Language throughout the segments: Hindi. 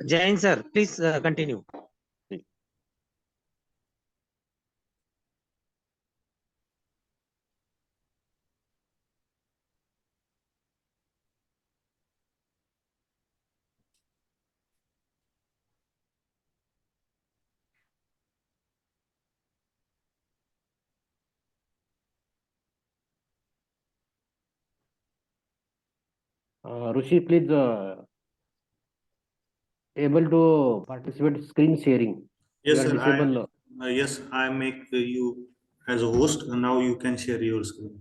Jain sir, please continue. Rushi, please able to participate screen sharing. Yes, You are sir. disable. Yes, I make you as a host. Now you can share your screen.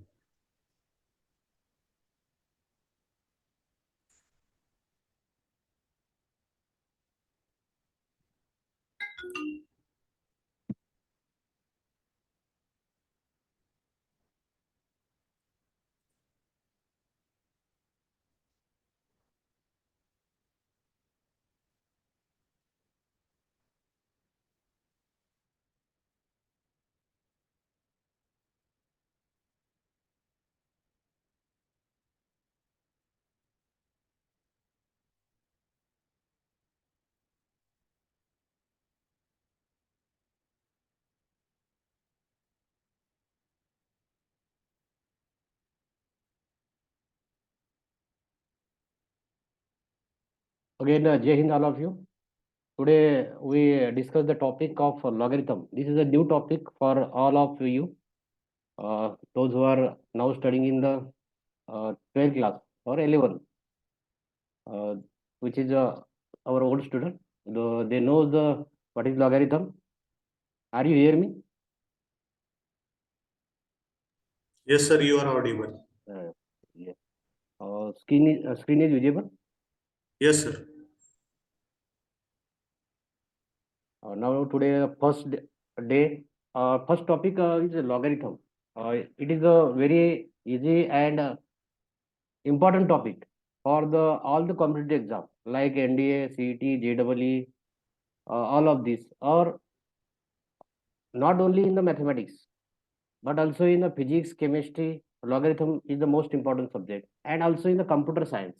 Again, Jai Hind, all of you. Today we discuss the topic of logarithm. This is a new topic for all of you. Those who are now studying in the 12th class or 11, uh, which is our old student. They know the what is logarithm. Are you hear me? Yes, sir. You are audible. Yeah. Screen is visible. Yes, sir. Now today day, first topic is logarithm. It is a very easy and important topic for the all the competitive exam like NDA, CET, JEE, all of these, or not only in the mathematics but also in the physics, chemistry. Logarithm is the most important subject, and also in the computer science.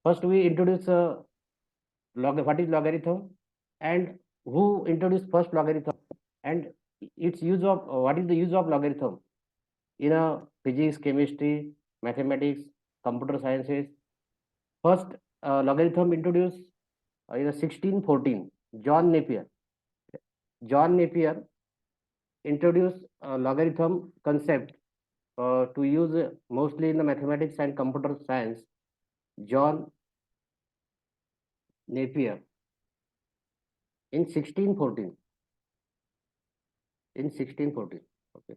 First, we introduce what is logarithm, and who introduced first logarithm, and its use of what is the use of logarithm in physics, chemistry, mathematics, computer sciences. First logarithm introduced in 1614. John Napier. John Napier introduced logarithm concept to use mostly in the mathematics and computer science. John Napier in 1614. In 1614. Okay.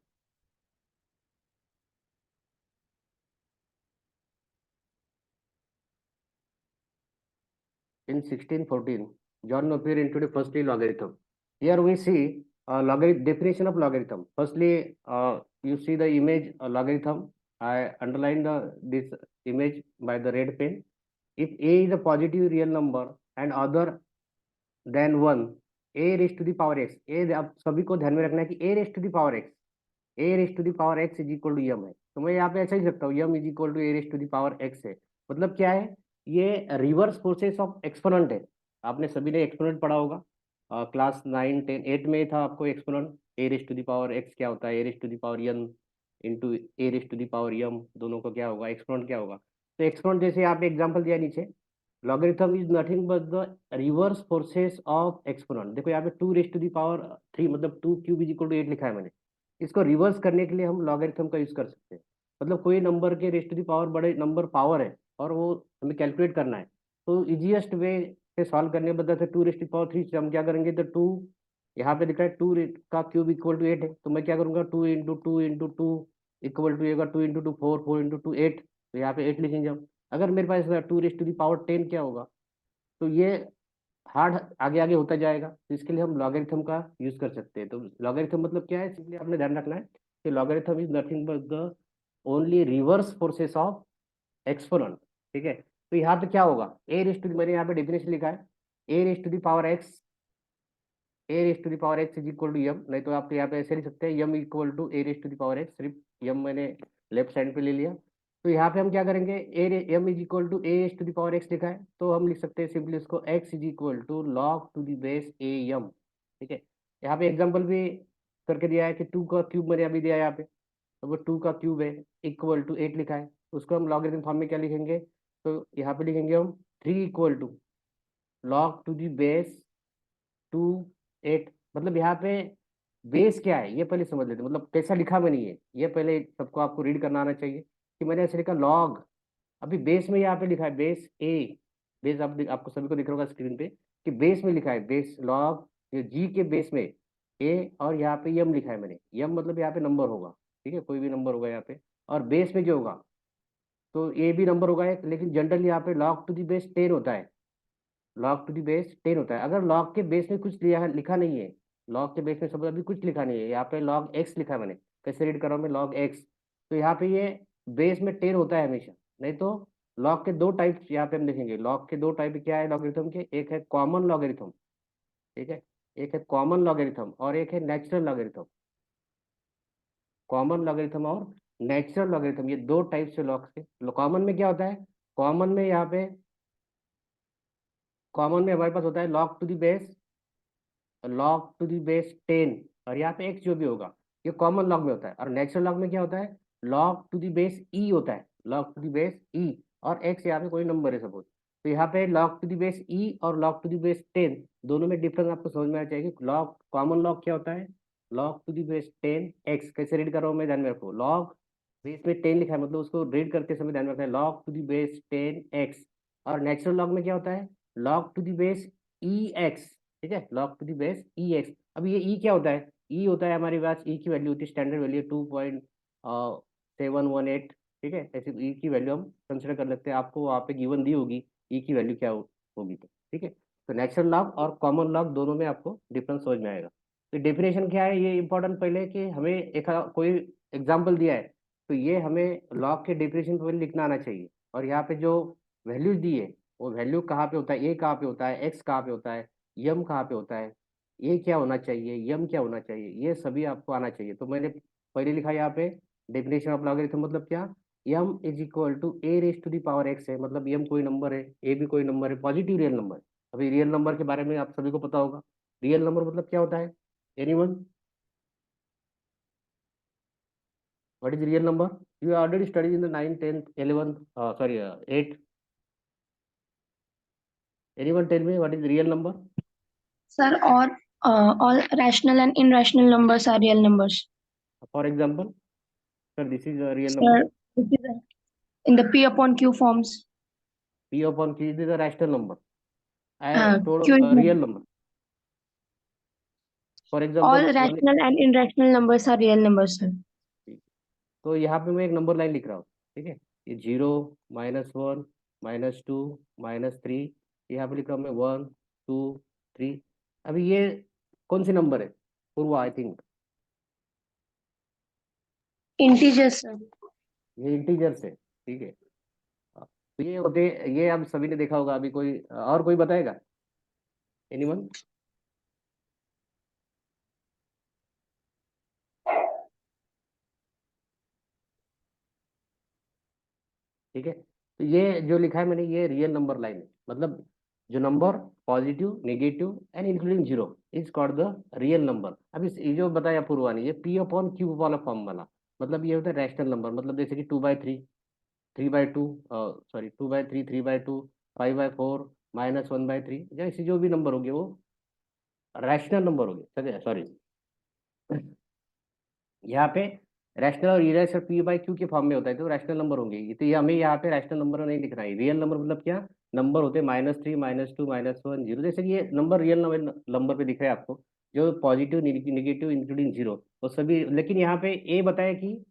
In 1614, John Napier introduced firstly logarithm. Here we see logarithm definition of logarithm. Firstly, you see the image logarithm. I underline this image by the red pen. If a is a positive real number and other than 1, a raised to the power x. a आप सभी को ध्यान में रखना है कि a raised to the power x. a raised to the power x is equal to m है. तो मैं यहाँ पे ऐसा ही सकता हूँ, m is equal to a raised to the power x है. मतलब क्या है, ये रिवर्स प्रोसेस ऑफ एक्सपोनेंट है. आपने सभी ने एक्सपोनेंट पढ़ा होगा क्लास 9, 10, 8 में था आपको exponent. A raise to the power x क्या होता है, a raise to the power n into a raise to the power m, दोनों का क्या होगा, एक्सपोनेंट क्या होगा. तो एक्सपोनेंट जैसे आपने एग्जांपल दिया नीचे, logarithm is nothing but the reverse process of exponent. देखो यहाँ पे 2 रेस टू द पावर 3 मतलब 2 क्यूब इज इक्वल टू 8 लिखा है मैंने. इसको रिवर्स करने के लिए हम लॉगरिथम का यूज कर सकते हैं. मतलब कोई नंबर के रेस टू द पावर बड़े नंबर पावर है और वो हमें कैलकुलेट करना है, तो इजीएस्ट वे से सॉल्व करने बदल से 2 रेस टू पावर 3 से हम क्या करेंगे, तो 2 यहाँ पे दिख रहा है 2 का क्यूब इक्वल टू 8 है, तो मैं क्या करूंगा 2 इंटू टू इक्वल टू होगा 2 इंटू टू 4, 4 इंटू टू 8, तो यहाँ पे 8 लिखेंगे हम. अगर मेरे पास 2 रेस टू दी पावर 10 क्या होगा, तो ये हार्ड आगे आगे होता जाएगा. तो इसके लिए हम लॉगरिथम का यूज कर सकते हैं. तो लॉगरिथम मतलब क्या है, इसलिए आपने ध्यान रखना है कि logarithm is nothing but the only reverse process of exponent. ठीक है. तो यहाँ पे क्या होगा, ए रेस टू, मैंने यहाँ पे डेफिनेशन लिखा है, a raise to the power x, a raise to the power x is equal to m. नहीं तो आप यहाँ पे ऐसे लिख सकते हैं m equal to a raise to the power x. सिर्फ एम मैंने लेफ्ट साइड पे ले लिया. तो यहाँ पे हम क्या करेंगे, m is equal to a raise to the power x लिखा है, तो हम लिख सकते हैं सिंपली इसको x is equal to log to the base A m. ठीक है, यहाँ पे एग्जाम्पल भी करके दिया है कि 2 का क्यूब मैंने अभी दिया है यहाँ पे, तो वो 2 का क्यूब है इक्वल टू 8 लिखा है, तो उसको हम लॉगरिथम फॉर्म में क्या लिखेंगे, तो यहाँ पे लिखेंगे हम 3 equal to log to the base 2 8। मतलब यहाँ पे बेस क्या है ये पहले समझ लेते हैं, मतलब कैसा लिखा मैंने ये पहले सबको आपको रीड करना आना चाहिए कि मैंने ऐसे लिखा लॉग, अभी बेस में यहाँ पे लिखा है बेस ए, बेस आपको सभी को दिख रहा होगा स्क्रीन पे कि बेस में लिखा है बेस लॉग, ये जी के बेस में ए, और यहाँ पे यम लिखा है मैंने, यम मतलब यहाँ पे नंबर होगा, ठीक है, कोई भी नंबर होगा यहाँ पे, और बेस में जो होगा तो ए भी नंबर होगा एक, लेकिन जनरली यहाँ पे लॉग टू दी बेस 10 होता है, लॉग टू दी बेस 10 होता है। अगर लॉग के बेस में कुछ लिखा नहीं है, लॉग के बेस में सब अभी कुछ लिखा नहीं है, यहाँ पे लॉग एक्स लिखा है मैंने, कैसे रीड कर रहा हूँ मैं लॉग एक्स, तो यहाँ पे ये बेस में 10 होता है हमेशा, नहीं तो लॉग के दो टाइप्स यहाँ पे हम देखेंगे, लॉग के दो टाइप क्या है लॉगरिथम के, एक है कॉमन लॉगरिथम, ठीक है, एक है कॉमन लॉगरिथम और एक है नेचुरल लॉगरिथम, कॉमन लॉगरिथम और नेचुरल लॉगरिथम, ये दो टाइप से लॉग के। कॉमन में क्या होता है, कॉमन में यहाँ पे कॉमन में हमारे पास होता है लॉग टू दी बेस 10, और यहाँ पे एक्स जो भी होगा ये कॉमन लॉग में होता है, और नेचुरल लॉग में क्या होता है लॉग टू दी बेस ई होता है, लॉग टू दी बेस ई, और एक्स यहाँ पे कोई नंबर है सपोज, तो यहाँ पे लॉग टू दी बेस ई और लॉग टू दी बेस 10 दोनों में डिफरेंस आपको समझ में आना चाहिए। लॉग कॉमन लॉग क्या होता है, log to the base 10 x, कैसे रीड कर रहा हूँ मैं ध्यान में रखो, लॉग बेस में 10 लिखा है मतलब उसको रीड करते समय ध्यान में रखना है log to the base 10 x, और नेचुरल लॉग में क्या होता है log to the base e x, ठीक है, log to the base e x. अब ये ई क्या होता है, ई होता है हमारे पास, ई की वैल्यू होती है स्टैंडर्ड वैल्यू 2.718, ठीक है, ऐसे ई की वैल्यू हम कंसिडर कर लेते हैं, आपको वहाँ पे गिवन दी होगी ई की वैल्यू क्या होगी, तो ठीक है, तो नेचुरल लॉग और कॉमन लॉग दोनों में आपको डिफरेंस समझ में आएगा। तो डेफिनेशन क्या है ये इंपॉर्टेंट पहले कि हमें एक कोई एग्जाम्पल दिया है तो ये हमें लॉग के डेफिनेशन पहले लिखना आना चाहिए, और यहाँ पे जो वैल्यूज दी है वो वैल्यू कहाँ पे होता है, ए कहाँ पे होता है, एक्स कहाँ पे होता है, यम कहाँ पे होता है, ये क्या होना चाहिए, यम क्या होना चाहिए, ये सभी आपको आना चाहिए। तो मैंने पहले लिखा यहाँ पे डेफिनेशन ऑफ लॉगरिथम मतलब क्या, m is equal to a raise to the power x है, मतलब यम कोई नंबर है, ए भी कोई नंबर है, पॉजिटिव रियल नंबर। अभी रियल नंबर के बारे में आप सभी को पता होगा, रियल नंबर मतलब क्या होता है, anyone, what is real number, you already studies in the 9 10 11 sorry 8, anyone tell me what is real number. Sir, all rational and irrational numbers are real numbers. For example sir this is real number, Sir, this is in the P upon Q forms. P upon Q is a rational number. I Q told is a real number. For all example, rational and irrational numbers are real numbers, sir. तो यहाँ पे मैं एक नंबर लाइन लिख रहा हूँ, ठीक है, ये 0 -1 -2 -3, यहाँ पे लिख रहा हूँ मैं 1 2 3। अभी ये कौन सी नंबर है, पूर्वा आई थिंक, Integers, sir. ये इंटीजर्स है, ठीक है, तो ये होते, ये आप सभी ने देखा होगा, अभी कोई और कोई बताएगा, एनीवन, ठीक है, तो ये जो लिखा है मैंने ये रियल नंबर लाइन है, मतलब जो number positive negative and including zero is called the real number. अब इस ये जो बताया पूर्वा ने, ये पी अपॉन क्यू वाला फॉर्म वाला, मतलब ये होता है रैशनल नंबर, मतलब जैसे कि 2/3 3/2 सॉरी 2/3 3/2 5/4 -1/3, जैसे जो भी नंबर होंगे वो रैशनल नंबर होंगे, सॉरी यहाँ पे रैशनल और इरेशनल पी बाई क्यू के फॉर्म में होता है, तो रैशनल नंबर होंगे ये, तो ये हमें यहाँ पे रैशनल नंबर नहीं लिखना है, रियल नंबर मतलब क्या, नंबर होते हैं -3 -2 -1 0, जैसे कि ये नंबर रियल नंबर पे दिख रहा है आपको, जो पॉजिटिव निगेटिव इंक्लूडिंग जीरो वो सभी, लेकिन यहाँ पे ए बताया कि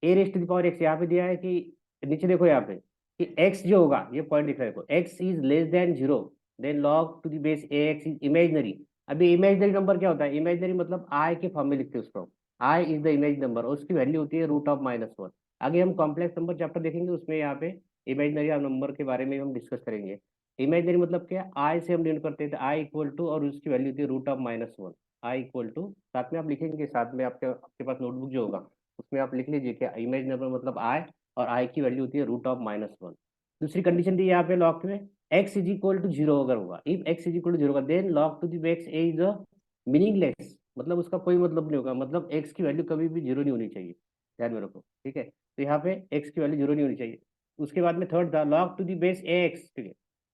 a raise to the power x, यहाँ पे दिया है कि नीचे देखो यहाँ पे कि एक्स जो होगा, ये पॉइंट दिख रहा है, x is less than zero then log to the base A x is imaginary. अभी इमेजनरी नंबर क्या होता है, इमेजनरी मतलब आई के फॉर्म में लिखते हैं उसको, I is the image number और उसकी वैल्यू होती है √(-1). आगे हम कॉम्प्लेक्स नंबर चैप्टर देखेंगे, उसमें यहाँ पे इमेजनरी नंबर के बारे में हम डिस्कस करेंगे। इमेजनरी मतलब क्या, आई से हम डिनोट करते हैं, तो आई इक्वल टू और उसकी वैल्यू होती है √(-1), आई इक्वल टू, साथ में आप लिखेंगे, साथ में आपके पास नोटबुक जो होगा उसमें आप लिख लीजिए कि इमेज नंबर मतलब आई और आई की वैल्यू होती है √(-1). दूसरी कंडीशन दी है यहाँ पे लॉग में, x इज इक्वल टू 0 अगर होगा, if x is equal to 0 होगा, then log to the base a is a meaningless, मतलब उसका कोई मतलब नहीं होगा, मतलब x की वैल्यू कभी भी 0 नहीं होनी चाहिए, ध्यान में रखो, ठीक है। तो यहाँ पे x की वैल्यू 0 नहीं होनी चाहिए। उसके बाद में थर्ड था log to the base ax, ठीक है।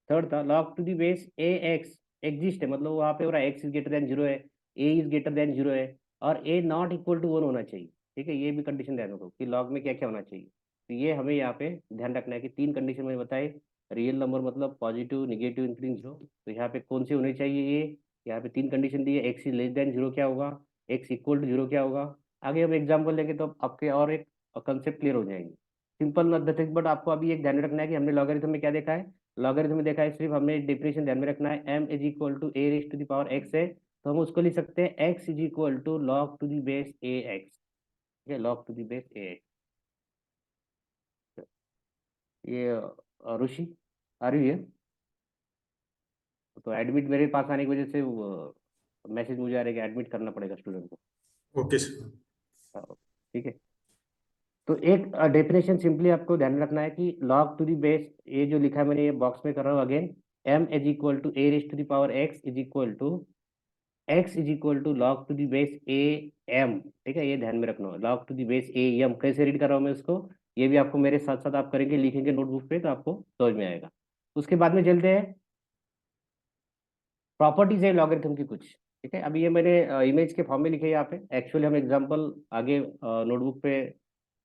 थर्ड था log to the base ax exist है, मतलब वहाँ पे हो रहा है x इज ग्रेटर देन 0 है, a इज ग्रेटर देन 0 है, और a नॉट इक्वल टू 1 होना चाहिए, ठीक है। ये भी कंडीशन ध्यान रखो कि लॉग में क्या क्या होना चाहिए। तो ये हमें यहाँ पे ध्यान रखना है कि 3 कंडीशन मैंने बताए, रियल नंबर मतलब पॉजिटिव, नेगेटिव, इंक्लूडिंग 0। तो यहाँ पे कौन से होने चाहिए ये, यहाँ पे 3 कंडीशन दी है, x इज लेस देन 0 क्या होगा, x इक्वल टू 0 क्या होगा। आगे हम एग्जाम्पल लेंगे तो आपके और एक कंसेप्ट क्लियर हो जाएंगे। सिंपल मैथमेटिक्स, बट आपको अभी एक ध्यान रखना है कि हमने लॉगरिथम में क्या देखा है, लॉगरिथम में देखा है सिर्फ हमने डेफिनेशन ध्यान में रखना है, m is equal to a raise to the power x है, तो हम उसको लिख सकते हैं x is equal to log to the base ax, ठीक है, log to the base ax। ये ऋषि आ रही है, तो एडमिट मेरे पास आने की वजह से मैसेज मुझे आ रहा है कि एडमिट करना पड़ेगा स्टूडेंट को। Okay sir. ठीक है, तो एक डेफिनेशन सिंपली आपको ध्यान में रखना है कि log टू द बेस, ये जो लिखा है मैंने ये बॉक्स में कर रहा हूँ again, m is equal to a raise to the power x is equal to x is equal to log to the base a m, ठीक है, ये ध्यान में रखना है, log to the base a m। कैसे रीड कर रहा हूँ मैं इसको, ये भी आपको मेरे साथ साथ आप करेंगे, लिखेंगे नोटबुक पे, तो आपको समझ में आएगा। उसके बाद में चलते हैं प्रॉपर्टीज है लॉगरिथम की कुछ, ठीक है। अभी ये मैंने इमेज के फॉर्म में लिखे हैं यहाँ पे, एक्चुअली हम एग्जांपल आगे नोटबुक पे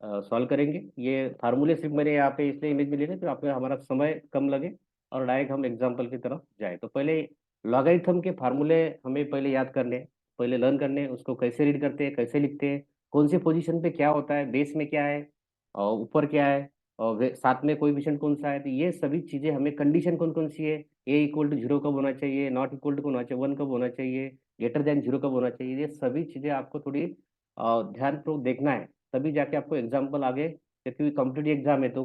सॉल्व करेंगे। ये फार्मूले सिर्फ मैंने यहाँ पे इसलिए इमेज में लिए थे तो आपको हमारा समय कम लगे और डायरेक्ट हम एग्जांपल की तरफ जाए। तो पहले लॉगरिथम के फार्मूले हमें पहले याद करने हैं, पहले लर्न करने हैं, उसको कैसे रीड करते हैं, कैसे लिखते हैं, कौन से पोजिशन पे क्या होता है, बेस में क्या है और ऊपर क्या है, और साथ में कोएफिशिएंट कौन सा है। तो ये सभी चीजें हमें, कंडीशन कौन कौन सी है, ए इक्वल टू 0 कब होना चाहिए, नॉट इक्वल टू होना चाहिए, 1 कब होना चाहिए, ग्रेटर देन 0 कब होना चाहिए, ये सभी चीजें आपको थोड़ी ध्यानपूर्वक देखना है, तभी जाके आपको एग्जाम्पल आगे, क्योंकि कॉम्पिटिटिव एग्जाम है तो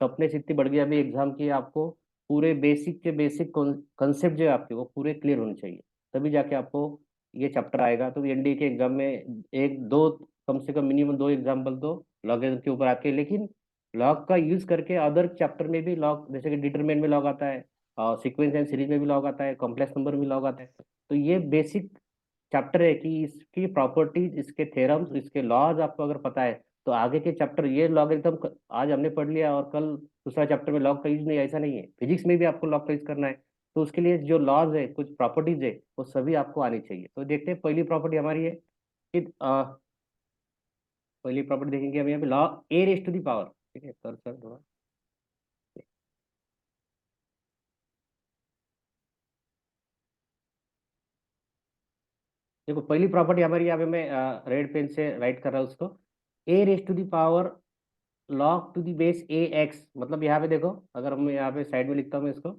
टफनेस इतनी बढ़ गई अभी एग्जाम की, आपको पूरे बेसिक के बेसिक कंसेप्ट जो है आपके वो पूरे क्लियर होने चाहिए, तभी जाके आपको ये चैप्टर आएगा। तो एनडीए के एग्जाम में एक दो, कम से कम मिनिमम 2 एग्जाम्पल तो लॉगरिथम के ऊपर आते हैं, लेकिन लॉग का यूज करके अदर चैप्टर में भी लॉग, जैसे कि डिटरमिनेंट में लॉग आता है, सीक्वेंस एंड सीरीज में भी लॉग आता है, कॉम्प्लेक्स नंबर में भी लॉग आता है। तो ये बेसिक चैप्टर है कि इसकी प्रॉपर्टीज, इसके थ्योरम्स, इसके लॉज आपको अगर पता है तो आगे के चैप्टर, ये लॉगरिथम आज हमने पढ़ लिया और कल दूसरा चैप्टर में लॉग का यूज नहीं, ऐसा नहीं है, फिजिक्स में भी आपको लॉग का यूज करना है। तो उसके लिए जो लॉज है, कुछ प्रॉपर्टीज है, वो सभी आपको आनी चाहिए। तो देखते हैं, पहली प्रॉपर्टी हमारी है कि पहली प्रॉपर्टी देखेंगे हम यहाँ पे, log a raise to the power, ठीक है सर, थोड़ा देखो, पहली प्रॉपर्टी हमारी, यहाँ पे मैं रेड पेन से राइट कर रहा हूँ उसको, a raise to the power log to the base A x, मतलब यहाँ पे देखो, अगर मैं यहाँ पे साइड में लिखता हूँ, मैं इसको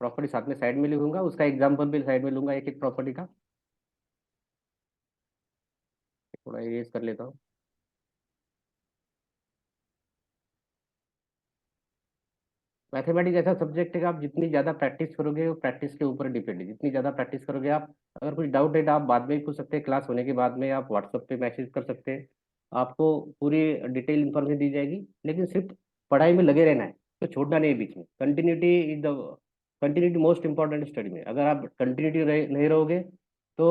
प्रॉपर्टी साथ में साइड में लिखूंगा, उसका एग्जांपल भी साइड में लूंगा एक एक प्रॉपर्टी का, थोड़ा इरेज कर लेता हूँ। मैथमेटिक्स ऐसा सब्जेक्ट है कि आप जितनी ज़्यादा प्रैक्टिस करोगे वो प्रैक्टिस के ऊपर डिपेंड है, जितनी ज़्यादा प्रैक्टिस करोगे आप, अगर कुछ डाउट है तो आप बाद में भी पूछ सकते हैं, क्लास होने के बाद में आप व्हाट्सएप पे मैसेज कर सकते हैं, आपको पूरी डिटेल इन्फॉर्मेशन दी जाएगी। लेकिन सिर्फ पढ़ाई में लगे रहना है, तो छोड़ना नहीं है बीच में, continuity is the, continuity most important study में। अगर आप कंटिन्यूटी नहीं रहोगे तो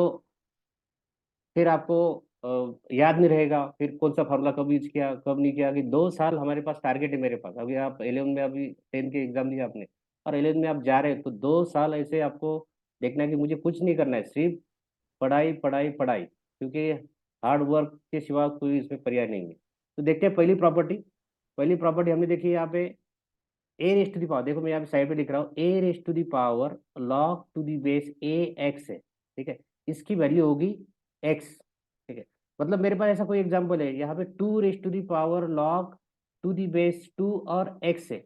फिर आपको याद नहीं रहेगा, फिर कौन सा फार्मूला कब यूज किया कब नहीं किया। कि 2 साल हमारे पास टारगेट है मेरे पास, अभी आप 11 में, अभी 10 के एग्जाम दिया आपने और 11 में आप जा रहे हैं, तो 2 साल ऐसे आपको देखना है कि मुझे कुछ नहीं करना है, सिर्फ पढ़ाई पढ़ाई पढ़ाई, क्योंकि हार्ड वर्क के सिवा कोई इसमें पर्याय नहीं है। तो देखते हैं पहली प्रॉपर्टी, पहली प्रॉपर्टी हमने देखी है यहाँ पे, a raise to the power, देखो मैं यहाँ पे साइड पे लिख रहा हूँ, a raise to the power log to the base A x है, ठीक है, इसकी वैल्यू होगी एक्स, ठीक है। मतलब मेरे पास ऐसा कोई एग्जांपल है यहाँ पे 2 raise to the power log to the base 2 और एक्स है,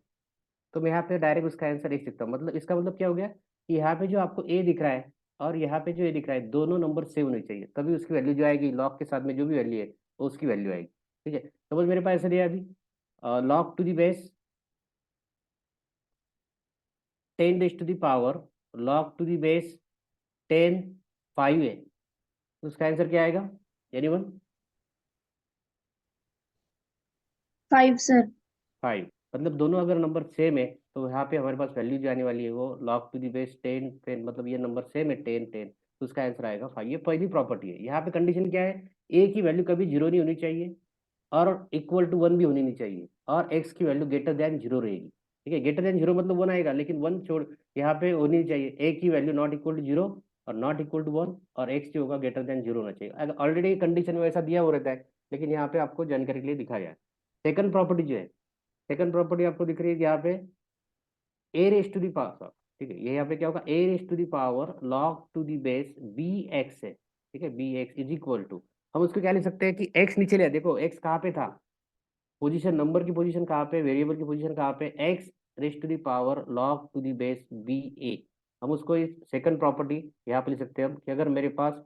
तो मैं यहाँ पे डायरेक्ट उसका आंसर लिख सकता हूँ। मतलब इसका मतलब क्या हो गया कि यहाँ पे जो आपको ए दिख रहा है और यहाँ पे जो ए दिख रहा है, दोनों नंबर सेम होने चाहिए, तभी उसकी वैल्यू जो आएगी लॉग के साथ में जो भी वैल्यू है वो उसकी वैल्यू आएगी, ठीक है। सपोज मेरे पास ऐसा दिया अभी, log to the base 10 raise to the power log to the base 10 5 है, तो उसका आंसर क्या आएगा, एनीवन? 5 sir. 5, मतलब दोनों अगर नंबर सेम है तो यहाँ पे हमारे पास वैल्यू जो आने वाली है वो log टू दी बेस 10 10, मतलब ये नंबर सेम है 10 10, तो उसका आंसर आएगा 5। ये पहली प्रॉपर्टी है। यहाँ पे कंडीशन क्या है, ए की वैल्यू कभी 0 नहीं होनी चाहिए और इक्वल टू 1 भी होनी नहीं चाहिए, और एक्स की वैल्यू ग्रेटर देन 0 रहेगी। ठीक है, ग्रेटर देन 0 मतलब 1 आएगा, लेकिन 1 छोड़ यहाँ पे होनी नहीं चाहिए। ए की वैल्यू नॉट इक्वल टू 0 और नॉट इक्वल टू 1, और एक्स जो होगा ग्रेटर देन 0 होना चाहिए। अगर ऑलरेडी कंडीशन में वैसा दिया हो रहता है, लेकिन यहाँ पे आपको जानकारी के लिए दिखाया है। सेकंड प्रॉपर्टी जो है, सेकंड प्रॉपर्टी आपको दिख रही है यहाँ पे a raise to the power, ठीक है, ये यहाँ पे क्या होगा, a raise to the power log to the base B x है। ठीक है, b x is equal to, हम उसको क्या लिख सकते हैं कि एक्स नीचे ले, देखो एक्स कहाँ पे था, पोजीशन, नंबर की पोजीशन कहाँ पे, वेरिएबल की पोजीशन कहाँ पे, x raise to the power log to the base b a. हम उसको इस सेकंड प्रॉपर्टी यहाँ पे लिख सकते हैं हम कि अगर मेरे पास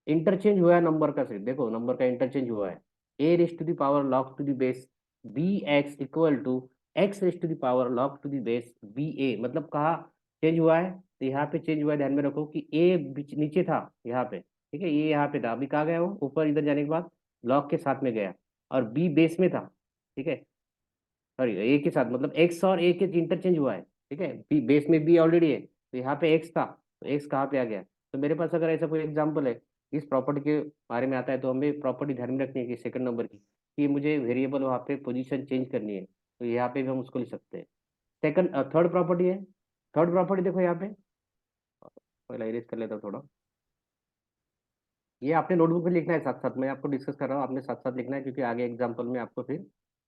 इंटरचेंज हुआ है नंबर का, सिर्फ देखो नंबर का इंटरचेंज हुआ है, a raise to the power log to the base B x equal to x raise to the power log to the base b a, मतलब कहाँ चेंज हुआ है, तो यहाँ पे चेंज हुआ है। ध्यान में रखो कि ए नीचे था यहाँ पे, ठीक है, ये यहाँ पे था, अभी कहाँ गया वो, ऊपर इधर जाने के बाद log के साथ में गया, और बी बेस में था। ठीक है, सॉरी ए के साथ, मतलब एक्स और ए के इंटरचेंज हुआ है। ठीक है, बी बेस में बी ऑलरेडी है, तो यहाँ पे एक्स था, तो एक्स कहाँ पे आ गया। तो मेरे पास अगर ऐसा कोई एग्जांपल है इस प्रॉपर्टी के बारे में आता है, तो हमें प्रॉपर्टी ध्यान में रखनी है कि सेकंड नंबर की, कि मुझे वेरिएबल वहाँ पे पोजीशन चेंज करनी है, तो यहाँ पे भी हम उसको लिख सकते हैं। सेकंड थर्ड प्रॉपर्टी है, थर्ड प्रॉपर्टी देखो यहाँ पे, पहले इरेज कर लेता हूँ थोड़ा, ये आपने नोटबुक में लिखना है साथ साथ, मैं आपको डिस्कस कर रहा हूँ, आपने साथ साथ लिखना है, क्योंकि आगे एग्जाम्पल में आपको फिर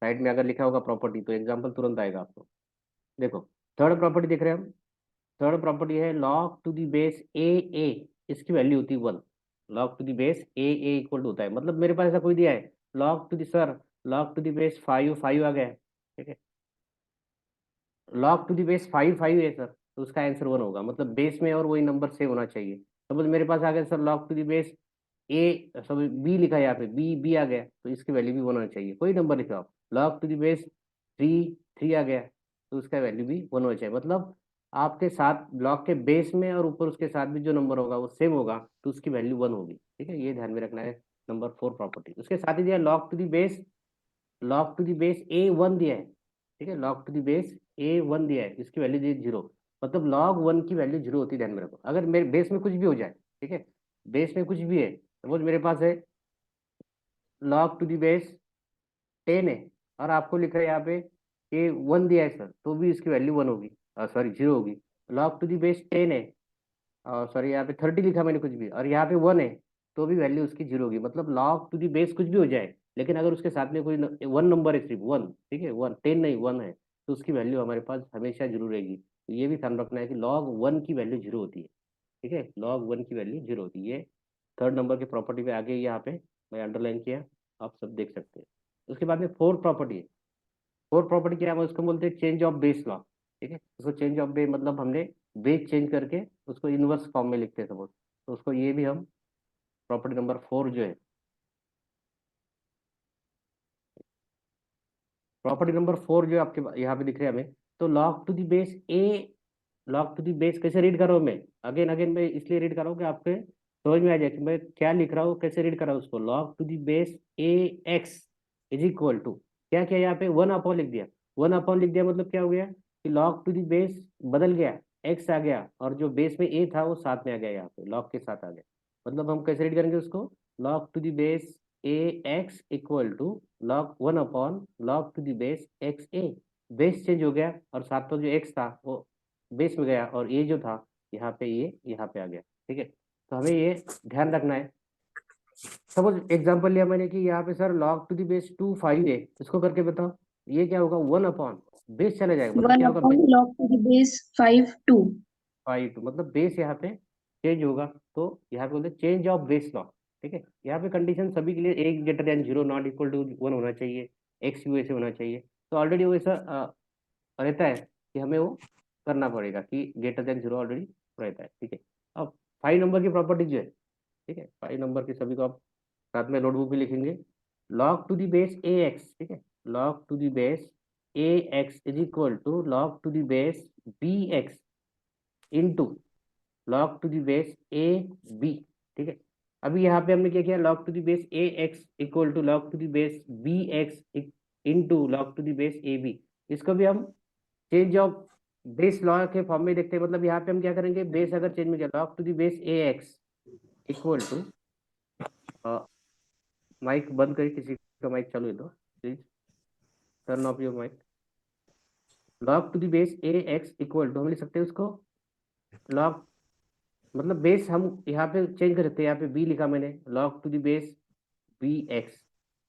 साइड में अगर लिखा होगा प्रॉपर्टी तो एग्जाम्पल तुरंत आएगा आपको। देखो थर्ड प्रॉपर्टी देख रहे हैं हम, थर्ड प्रॉपर्टी है log to the base a, इसकी वैल्यू होती है 1, log to the base a equal to होता है, मतलब मेरे पास ऐसा कोई दिया है log to the sir log to the base 5 5 आ गया है। ठीक है, log टू दी बेस 5 5 है सर, तो उसका आंसर 1 होगा, मतलब बेस में और वही नंबर सेम होना चाहिए। सपोज मेरे पास आ गया sir log to the base a, सब बी लिखा है यहाँ पे, बी बी आ गया, तो इसकी वैल्यू भी 1 होना चाहिए, कोई नंबर लिखा हो। log टू दी बेस 3 3 आ गया, तो उसका वैल्यू भी 1 होना चाहिए, मतलब आपके साथ ब्लॉक के बेस में और ऊपर उसके साथ भी जो नंबर होगा वो सेम होगा, तो उसकी वैल्यू 1 होगी। ठीक है, ये ध्यान में रखना है। नंबर 4 प्रॉपर्टी उसके साथ ही दिया log to the base, log to the base a 1 दिया है। ठीक है, log to the base a 1 दिया है, इसकी वैल्यू दी 0, मतलब log 1 की वैल्यू 0 होती है, ध्यान में रखो। अगर मेरे बेस में कुछ भी हो जाए, ठीक है, बेस में कुछ भी है, सपोज मेरे पास है log टू दी बेस 10 है, और आपको लिखा है यहाँ पे कि 1 दिया है सर, तो भी इसकी वैल्यू 1 होगी, सॉरी 0 होगी। log टू दी बेस 10 है, सॉरी यहाँ पे 30 लिखा मैंने कुछ भी, और यहाँ पे 1 है, तो भी वैल्यू उसकी 0 होगी, मतलब log टू दी बेस कुछ भी हो जाए, लेकिन अगर उसके साथ में कोई 1 नंबर है, सिर्फ 1, ठीक है, 1 10 नहीं 1 है, तो उसकी वैल्यू हमारे पास हमेशा 0 रहेगी। तो ये भी ध्यान रखना है कि log 1 की वैल्यू 0 होती है। ठीक है, log 1 की वैल्यू 0 होती है। ये थर्ड नंबर की प्रॉपर्टी पे आगे यहाँ पे मैं अंडरलाइन किया, आप सब देख सकते हैं। उसके बाद में फोर्थ प्रॉपर्टी है, फोर्थ प्रॉपर्टी क्या है, हम उसको बोलते हैं चेंज ऑफ बेस लॉ। ठीक है, उसको चेंज ऑफ बेस मतलब हमने बेस चेंज करके उसको इनवर्स फॉर्म में लिखते हैं सपोज, तो उसको ये भी हम प्रॉपर्टी नंबर 4 जो है, प्रॉपर्टी नंबर 4 जो आपके यहाँ पे दिख रहे हैं हमें, तो log to the base A, log to the base कैसे रीड कर रहा हूँ मैं, अगेन अगेन मैं इसलिए रीड कर रहा हूँ कि आपके समझ में आ जाए कि मैं क्या लिख रहा हूँ, कैसे रीड कर रहा हूँ उसको। log to the base A x is equal to क्या किया यहाँ पे 1 अपॉन लिख दिया, 1 अपॉन लिख दिया, मतलब क्या हो गया कि log टू दी बेस बदल गया, एक्स आ गया, और जो बेस में ए था वो साथ में आ गया, यहाँ पे log के साथ आ गया, मतलब हम कैसे रीड करेंगे उसको, log to the base A X equal to log 1 upon log to the base X A, base change हो गया और साथ में जो एक्स था वो बेस में गया, और ये जो था यहाँ पे ये यहाँ पे आ गया। ठीक है, तो हमें ये ध्यान रखना है। सपोज एग्जांपल लिया मैंने कि यहाँ पे sir log to the base 2 5 है, इसको करके बताओ ये क्या होगा, 1 अपॉन बेस चला जाएगा, मतलब 1 क्या होगा, upon log to the base 5 2. 5 मतलब बेस यहाँ पे चेंज होगा, तो यहाँ पे बोलते हैं चेंज ऑफ बेस लॉ। ठीक है, यहाँ पे कंडीशन सभी के लिए एक greater than 0 not equal to 1 होना चाहिए, एक्स यू ऐसे होना चाहिए, तो ऑलरेडी वो ऐसा रहता है कि हमें वो करना पड़ेगा कि ग्रेटर देन 0 ऑलरेडी रहता है। ठीक है, अब 5 नंबर की प्रॉपर्टी जो है, ठीक है, 5 नंबर की सभी को आप साथ में नोटबुक भी लिखेंगे, log to the base A X, ठीक है, log to the base A x is equal to log to the base B X into log to the base A B. ठीक है, अभी यहाँ पे हमने क्या किया, log to the base A X equal to log to the base B X into log to the base A B. इसको भी हम चेंज ऑफ बेस लॉ के फॉर्म में देखते हैं। मतलब यहाँ पे हम क्या करेंगे, बेस अगर चेंज में किया log to the base A X equal to, mic बंद करिए, किसी का माइक चालू है तो please turn off your mic. Log to the base A X equal to हम लिख सकते हैं उसको लॉग, मतलब बेस हम यहाँ पे चेंज कर सकते हैं। यहाँ पे बी लिखा मैंने, log to the base B X,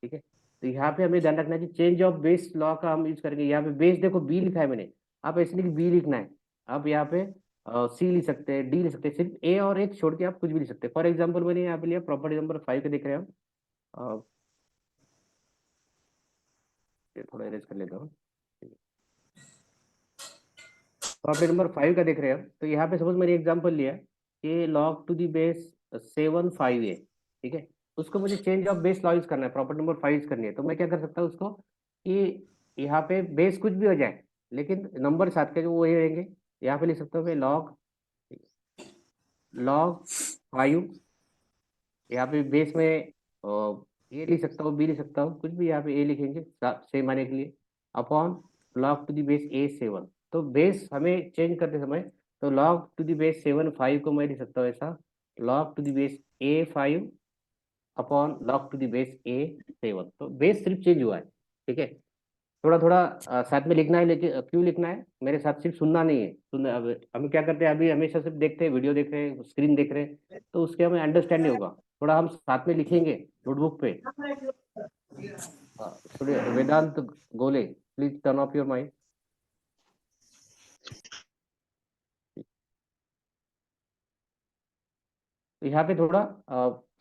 ठीक है। तो यहाँ पे हमें ध्यान रखना है कि चेंज ऑफ बेस लॉ का हम यूज करेंगे। यहाँ पे बेस देखो बी लिखा है मैंने, आप ऐसे नहीं कि बी लिखना है, आप यहाँ पे सी लिख सकते हैं, डी लिख सकते हैं, सिर्फ ए और एक छोड़ के आप कुछ भी लिख सकते हैं। फॉर एग्जाम्पल मैंने यहाँ पे लिया प्रॉपर्टी नंबर 5 का, देख रहे हैं हम, ये थोड़ा इरेज कर लेता हूँ। प्रॉपर्टी नंबर 5 का देख रहे हैं हम, तो यहाँ पे सपोज मैंने एग्जाम्पल लिया कि log to the base 7 5a, ठीक है। उसको मुझे change of base law use करना है, प्रॉपर्टी नंबर 5 यूज करनी है। तो मैं क्या कर सकता हूँ उसको कि यहाँ पे बेस कुछ भी हो जाए लेकिन नंबर साथ के जो वही रहेंगे। यहाँ पे लिख सकता हूँ मैं लॉग लॉग 5, यहाँ पे बेस में ए लिख सकता हूँ, बी लिख सकता हूँ, कुछ भी यहाँ पे ए लिखेंगे सेम आने के लिए, upon log to the base a 7। तो बेस हमें चेंज करते समय, तो लॉग टू दी बेस 7 5 को मैं लिख सकता हूँ ऐसा, log to the base a 5 upon log to the base a 7। तो बेस सिर्फ चेंज हुआ है, ठीक है। थोड़ा थोड़ा साथ में लिखना है, लेकिन क्यों लिखना है मेरे साथ, सिर्फ सुनना नहीं है। सुनना, अब हम क्या करते हैं अभी, हमेशा सिर्फ देखते हैं, वीडियो देख रहे हैं, स्क्रीन देख रहे हैं, तो उसके हमें अंडरस्टैंड नहीं होगा। थोड़ा हम साथ में लिखेंगे नोटबुक पे। Vedant Gole, please turn off your mic. तो यहाँ पे थोड़ा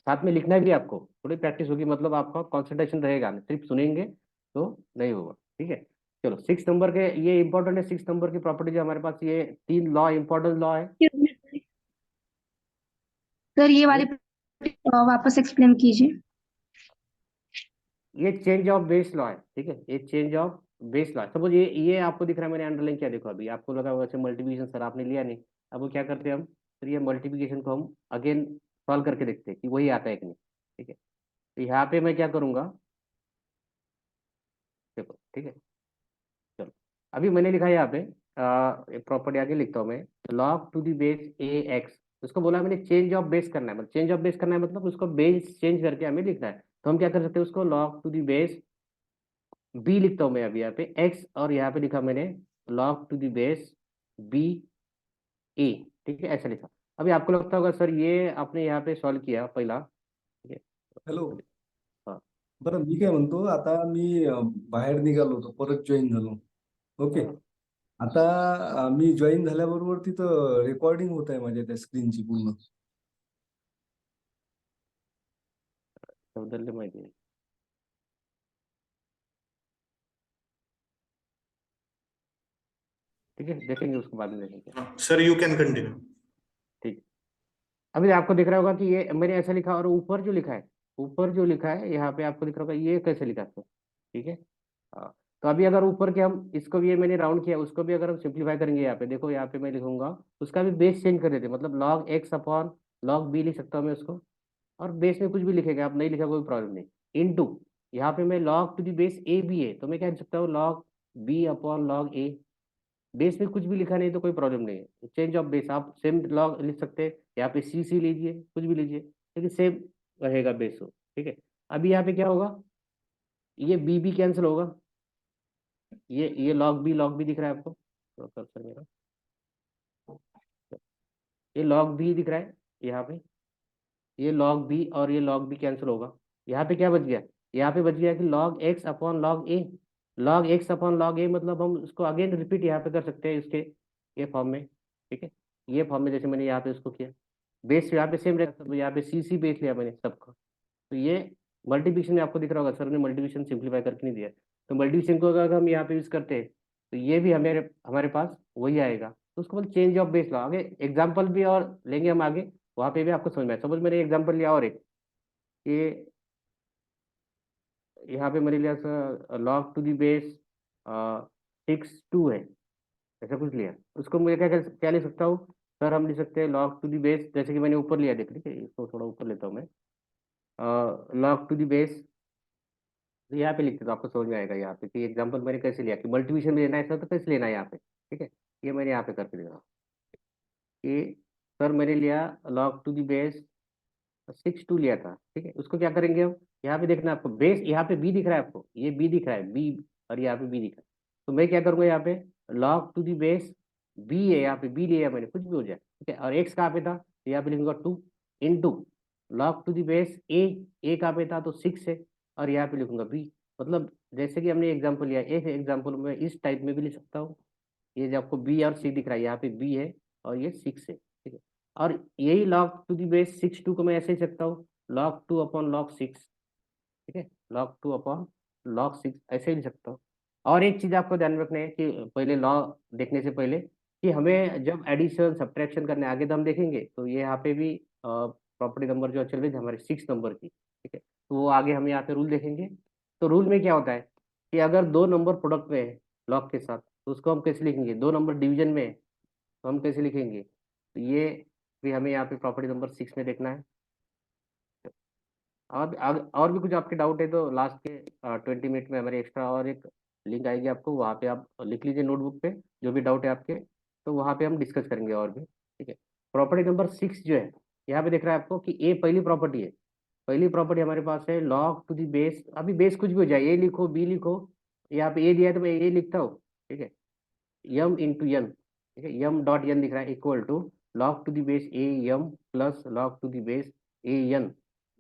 साथ में लिखना भी आपको, थोड़ी प्रैक्टिस होगी, मतलब आपका कंसंट्रेशन रहेगा, सिर्फ सुनेंगे तो नहीं होगा, ठीक है। चलो 6 नंबर के ये इंपॉर्टेंट है, 6 नंबर की प्रॉपर्टी जो हमारे पास, ये 3 लॉ इंपॉर्टेंट लॉ है। सर ये वाली वापस एक्सप्लेन कीजिए। ये चेंज ऑफ बेस लॉ है, ठीक है। ये change of base law, suppose ये आपको दिख रहा है, मैंने अंडरलाइन किया, देखो अभी आपको लगा वैसे मल्टीप्लिकेशन सर आपने लिया नहीं। अब वो क्या करते हैं हम, फिर ये मल्टीप्लिकेशन को हम अगेन सॉल्व करके देखते हैं कि वही आता है कि नहीं, ठीक है। तो यहाँ पे मैं क्या करूंगा, देखो ठीक है। चलो अभी मैंने लिखा है यहाँ पे प्रॉपर्टी आगे लिखता हूँ मैं, log to the base A X. उसको बोला मैंने चेंज ऑफ बेस करना है, मतलब चेंज ऑफ बेस करना है मतलब उसको बेस चेंज करके हमें लिखना है। तो हम क्या कर सकते हैं उसको, log to the base B लिखता हूँ मैं अभी यहाँ पे एक्स, और यहाँ पे लिखा मैंने log to the base b a, ठीक है, ऐसा लिखा। अभी आपको लगता होगा सर ये आपने यहाँ पे सॉल्व किया पहला, ठीक है। हॅलो. हाँ बरं मी काय म्हणतो, आता मी बाहेर निघालो होतो, परत जॉईन झालो. ओके. आता मी जॉईन झाल्याबरोबर तिथं रेकॉर्डिंग होत आहे माझ्या त्या स्क्रीनची पूर्ण. बदलले माहिती आहे, ठीक है, देखेंगे उसको बाद में देखेंगे। Sir, you can continue. ठीक, अभी आपको दिख रहा होगा कि ये मैंने ऐसा लिखा, और ऊपर जो लिखा है, ऊपर जो लिखा है यहाँ पे आपको दिख रहा होगा ये कैसे लिखा है, ठीक है। हाँ, तो अभी अगर ऊपर के हम इसको भी, ये मैंने राउंड किया, उसको भी अगर हम सिंप्लीफाई करेंगे, यहाँ पे देखो, यहाँ पे मैं लिखूंगा उसका भी बेस चेंज कर देते, मतलब log X upon log B लिख सकता हूँ मैं उसको, और बेस में कुछ भी लिखेगा, आप नहीं लिखा कोई प्रॉब्लम नहीं। इनटू यहाँ पे मैं log to the base A B है, तो मैं क्या लिख सकता हूँ, log B upon log A. Base में कुछ भी लिखा नहीं तो कोई प्रॉब्लम नहीं है, चेंज ऑफ बेस आप सेम लॉग लिख सकते हैं, यहाँ पे सी लीजिए, कुछ भी लीजिए, लेकिन सेम रहेगा बेस हो, ठीक है। अभी यहाँ पे क्या होगा, ये बी कैंसिल होगा, ये लॉग बी दिख रहा है आपको, तो कर्सर मेरा, ये लॉग बी दिख रहा है यहाँ पे, ये लॉग बी और ये लॉग बी कैंसिल होगा। यहाँ पे क्या बच गया, यहाँ पे बच गया कि लॉग एक्स अपॉन लॉग ए। लॉग एक्स अपॉन लॉग ए मतलब हम उसको अगेन रिपीट यहाँ पे कर सकते हैं इसके ये फॉर्म में, ठीक है। ये फॉर्म में जैसे मैंने यहाँ पे उसको किया, बेस यहाँ पे सेम रहेगा, तो यहाँ पे सी बेस लिया मैंने सबका। तो ये मल्टीप्लिकेशन में आपको दिख रहा होगा, सर ने मल्टीप्लिकेशन सिंप्लीफाई करके नहीं दिया, तो मल्टीप्लिकेशन को अगर हम यहाँ पे यूज करते हैं तो ये भी हमारे हमारे पास वही आएगा। तो उसको बोल चेंज ऑफ बेस लॉ, आगे एग्जाम्पल भी और लेंगे हम आगे, वहाँ पे भी आपको समझ में आए। सपोज मैंने एग्जाम्पल लिया और एक, ये यहाँ पे मैंने लिया sir log to the base 6 2 है, ऐसा कुछ लिया, उसको मुझे क्या लिख सकता हूँ सर, हम लिख सकते हैं लॉग टू दी बेस, जैसे कि मैंने ऊपर लिया, देख लीजिए इसको थोड़ा ऊपर लेता हूँ मैं, लॉग टू दी बेस तो यहाँ पे लिखते तो आपको समझ में आएगा यहाँ पे कि एग्जाम्पल मैंने कैसे लिया कि मल्टीप्लिकेशन में लेना है सर तो कैसे लेना है यहाँ पे, ठीक है। ये मैंने यहाँ पे करके दे रहा हूँ कि सर मैंने लिया log टू दी बेस 6 2 लिया था, ठीक है। उसको क्या करेंगे हम, यहाँ पे देखना आपको बेस, यहाँ पे बी दिख रहा है आपको, ये बी दिख रहा है बी, और यहाँ पे बी दिख रहा है। तो मैं क्या करूँगा यहाँ पे log to the base B है, यहाँ पे बी लिया मैंने, कुछ भी हो जाए, ठीक है। और एक्स कहाँ पे था, तो यहाँ पे लिखूंगा 2 into log to the base a कहाँ पे था तो 6 है, और यहाँ पे लिखूंगा बी। मतलब जैसे कि हमने एग्जाम्पल लिया, एक एग्जाम्पल में इस टाइप में भी लिख सकता हूँ। ये जो आपको बी और सी दिख रहा है, यहाँ पे बी है और ये 6 है, ठीक है। और यही log टू दी बेस 6 2 को मैं ऐसे ही सकता हूँ log 2 अपॉन log 6, ठीक है। log 2 अपॉन log 6 ऐसे ही लिख सकता हूँ। और एक चीज आपको ध्यान रखना है कि पहले लॉ देखने से पहले कि हमें जब एडिशन सब्ट्रैक्शन करने आगे तो हम देखेंगे, तो ये यहाँ पे भी प्रॉपर्टी नंबर जो चल रही थी हमारे 6 नंबर की, ठीक है। तो वो आगे हम यहाँ पे रूल देखेंगे। तो रूल में क्या होता है कि अगर दो नंबर प्रोडक्ट में है लॉग के साथ, तो उसको हम कैसे लिखेंगे, दो नंबर डिवीजन में है तो हम कैसे लिखेंगे, तो ये भी हमें यहाँ पे प्रॉपर्टी नंबर 6 में देखना है। और भी कुछ आपके डाउट है तो लास्ट के 20 मिनट में हमारे एक्स्ट्रा और एक लिंक आएगी आपको, वहाँ पे आप लिख लीजिए नोटबुक पे जो भी डाउट है आपके, तो वहाँ पे हम डिस्कस करेंगे और भी, ठीक है। प्रॉपर्टी नंबर 6 जो है यहाँ पे देख रहा है आपको कि ए पहली प्रॉपर्टी है। पहली प्रॉपर्टी हमारे पास है लॉग टू दी बेस, अभी बेस कुछ भी हो जाए, ए लिखो बी लिखो, यहाँ पे ए दिया है तो मैं ए लिखता हूँ, ठीक है। यम इंटू यन, ठीक है, यम डॉट यन दिख रहा है equal to log to the base a m plus log to the base a n.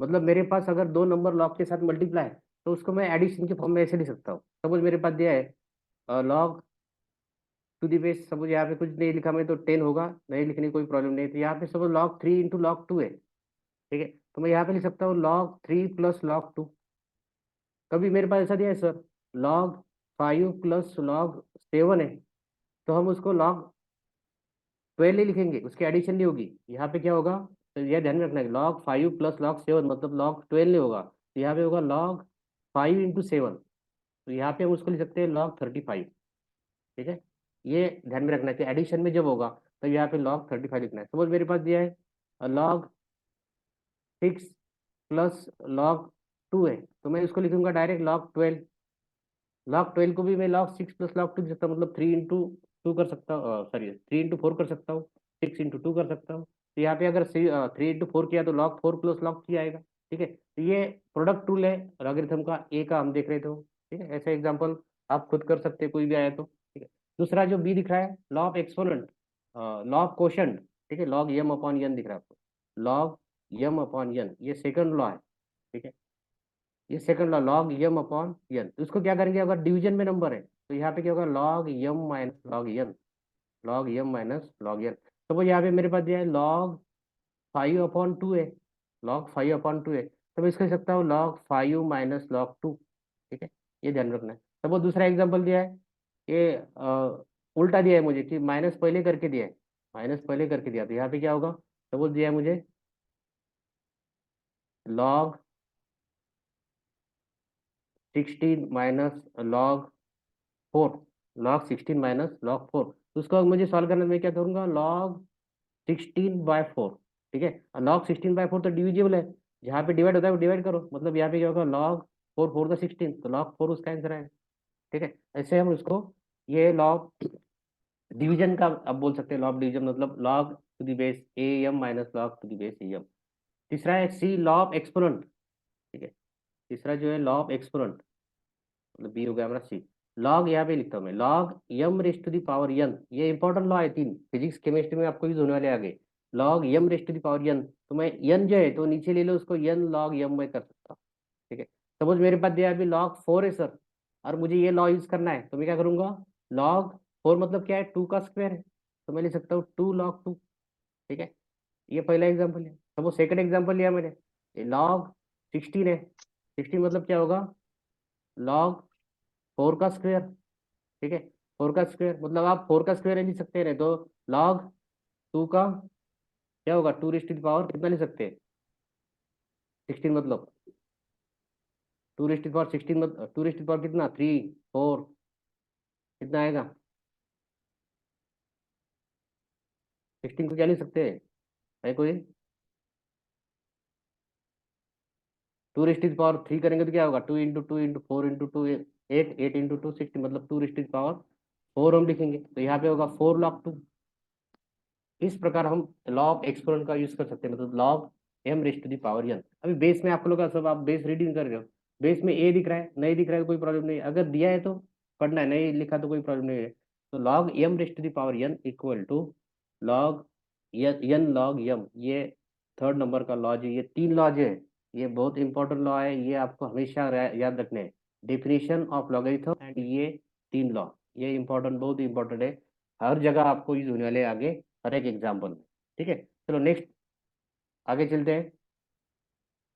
मतलब मेरे पास अगर दो नंबर लॉग के साथ मल्टीप्लाई है तो उसको मैं एडिशन के फॉर्म में ऐसे लिख सकता हूँ। सपोज मेरे पास दिया है log to the base, suppose यहाँ पे कुछ नहीं लिखा मैं तो 10 होगा, नहीं लिखने की कोई प्रॉब्लम नहीं। तो यहाँ पे सपोज लॉग 3 इंटू लॉग 2 है, ठीक है। तो मैं यहाँ पे लिख सकता हूँ लॉग 3 प्लस लॉग 2। कभी मेरे पास ऐसा दिया है सर लॉग 5 प्लस लॉग 7 है, तो हम उसको लॉग 12 ही लिखेंगे, उसकी एडिशन नहीं होगी। यहाँ पे क्या होगा, तो यह ध्यान में रखना है लॉग 5 प्लस लॉग 7 मतलब लॉग 12 नहीं होगा, तो यहाँ पे होगा लॉग 5 इंटू 7, तो यहाँ पे हम उसको लिख सकते हैं लॉग 35, ठीक है। ये ध्यान में रखना है कि एडिशन में जब होगा तो यहाँ पे लॉग 35 लिखना है। सपोज मेरे पास दिया है लॉग 6 प्लस लॉग 2 है, तो मैं इसको लिखूंगा डायरेक्ट लॉग 12। लॉग 12 को भी मैं लॉग 6 प्लस लॉग 2 लिख सकता हूँ, मतलब 3 इंटू 2 कर सकता हूँ, सॉरी 3 इंटू 4 कर सकता हूँ, 6 इंटू 2 कर सकता हूँ। तो यहाँ पे अगर 3 इंटू 4 किया तो लॉग 4 प्लस लॉग 3 आएगा, ठीक है। तो ये प्रोडक्ट रूल है लॉगरिथम का, ए का हम देख रहे थे, ठीक है। ऐसा एग्जाम्पल आप खुद कर सकते हैं कोई भी आया तो, ठीक है। दूसरा जो बी दिख रहा है law of exponent, law of quotient, ठीक है, लॉग यम अपॉन यन दिख रहा है आपको, लॉग यम अपॉन यन, ये सेकंड लॉ है, ठीक है। ये सेकंड लॉ लॉग यम अपॉन यन, तो इसको क्या करेंगे अगर डिवीजन में नंबर है तो यहाँ पे क्या होगा लॉग यम माइनस लॉग यन, लॉग यम माइनस लॉग यन। तो वो यहाँ पे मेरे पास दिया है लॉग 5/2 है, लॉग 5/2 है, तो मैं इसको लिख सकता हूँ लॉग 5 माइनस लॉग 2, ठीक है। ये ध्यान रखना है। तो वो दूसरा एग्जाम्पल दिया है, ये उल्टा दिया है मुझे कि माइनस पहले करके दिया है, माइनस पहले करके दिया, तो यहाँ पे क्या होगा, सपोज दिया है मुझे log 16 minus log 4, log 16 minus log 4, तो उसको मुझे सॉल्व करना है, मैं क्या करूंगा लॉग 16/4, ठीक है। और लॉग 16/4 तो डिविजिबल है, जहाँ पे डिवाइड होता है वो डिवाइड करो, मतलब यहाँ पे क्या होगा लॉग 4 4 का 16, तो लॉग 4 उसका आंसर है, ठीक है। ऐसे हम उसको, ये लॉग डिवीजन का अब बोल सकते हैं, लॉग डिवीजन मतलब log to the base A M minus log to the base A M. तीसरा है सी लॉ ऑफ एक्सपोनेंट, ठीक है। तीसरा जो है लॉ ऑफ एक्सपोनेंट, मतलब बी हो गया हमारा सी। लॉग यहाँ पे लिखता हूँ मैं log m raise to the power n, ये इंपॉर्टेंट लॉ है, तीन फिजिक्स केमिस्ट्री में आपको यूज होने वाले आगे। Log m raise to the power n, तो मैं यन जो है तो नीचे ले लो उसको, यन लॉग यम मैं कर सकता हूँ, ठीक है। सपोज मेरे पास दिया है अभी लॉग 4 है सर, और मुझे ये लॉ यूज करना है, तो मैं क्या करूंगा लॉग 4 मतलब क्या है 2 का स्क्वायर है, तो मैं लिख सकता हूँ 2 log 2, ठीक है। ये पहला एग्जाम्पल है। सपोज सेकंड एग्जाम्पल लिया मैंने लॉग 16 है, 16 मतलब क्या होगा लॉग 4 का स्क्वायर, ठीक है। 4 का स्क्वायर मतलब आप 4 का स्क्वायर लिख सकते हैं, तो लॉग 2 का क्या होगा 2 कितना लिख सकते हैं 16 मतलब 2 16 मतलब 2 कितना 3 4 कितना आएगा, 16 को क्या लिख सकते हैं, है कोई 2 रेस्ट टू द पावर 3 करेंगे तो क्या होगा 2 इंटू 2 इंटू 4 इंटू 2 8 8 इंटू 2 60 मतलब 2 रेस्ट टू द पावर 4 हम लिखेंगे तो यहाँ पे होगा 4 log 2। इस प्रकार हम log एक्सपोनेंट का यूज कर सकते हैं मतलब log m raised to the power n। अभी बेस में आप लोग का सब आप बेस रीडिंग कर रहे हो, बेस में a दिख रहा है, नहीं दिख रहा है तो कोई प्रॉब्लम नहीं, अगर दिया है तो पढ़ना है, नहीं लिखा तो कोई प्रॉब्लम नहीं है। तो log m raised to the power n equal to log n log m, ये थर्ड नंबर का लॉज है। ये 3 लॉज है, ये बहुत इंपॉर्टेंट लॉ है, ये आपको हमेशा याद रखने हैं, डेफिनेशन ऑफ लॉगरिथम एंड ये 3 लॉ, ये इंपॉर्टेंट बहुत इंपॉर्टेंट है, हर जगह आपको यूज होने वाले आगे हर एक एग्जाम्पल में। ठीक है, चलो नेक्स्ट आगे चलते हैं।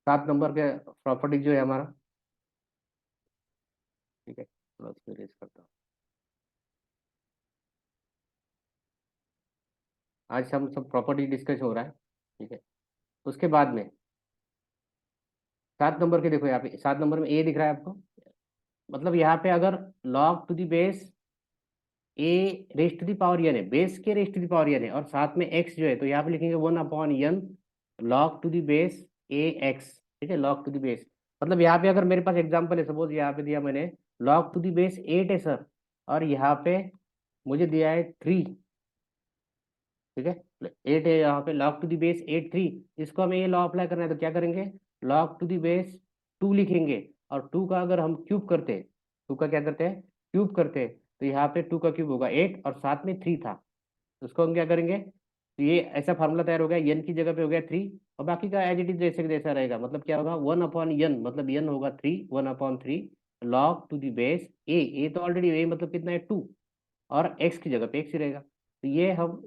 7 नंबर के प्रॉपर्टी जो है हमारा, ठीक है, थोड़ा इसको erase करता हूँ। आज हम सब प्रॉपर्टी डिस्कस हो रहा है, ठीक है। उसके बाद में 7 नंबर के देखो, यहाँ पे 7 नंबर में ए दिख रहा है आपको, मतलब यहाँ पे अगर log to the base A raised to the power n है, बेस के raised to the power n है और साथ में x जो है तो यहाँ पे लिखेंगे 1/n log to the base A X. ठीक है, log टू द बेस मतलब यहाँ पे अगर मेरे पास एग्जांपल है, सपोज यहाँ पे दिया मैंने log टू द बेस 8 है सर, और यहाँ पे मुझे दिया है 3। ठीक है, 8 है यहाँ पे, log टू द बेस 8 3, इसको हमें ये लॉ अप्लाई करना है तो क्या करेंगे, log टू द बेस 2 लिखेंगे, और 2 का अगर हम क्यूब करते हैं, 2 का क्या करते हैं क्यूब करते हैं, तो यहाँ पे 2 का क्यूब होगा 8 और साथ में 3 था, तो उसको हम क्या करेंगे, तो ये ऐसा फार्मूला तैयार हो गया, n की जगह पे हो गया 3 और बाकी का एज इट इज जैसे जैसा रहेगा, मतलब क्या होगा 1/n, मतलब n होगा 3, 1/3 log टू द बेस ए तो ऑलरेडी ए मतलब कितना है 2 और x की जगह पे x ही रहेगा, तो ये हम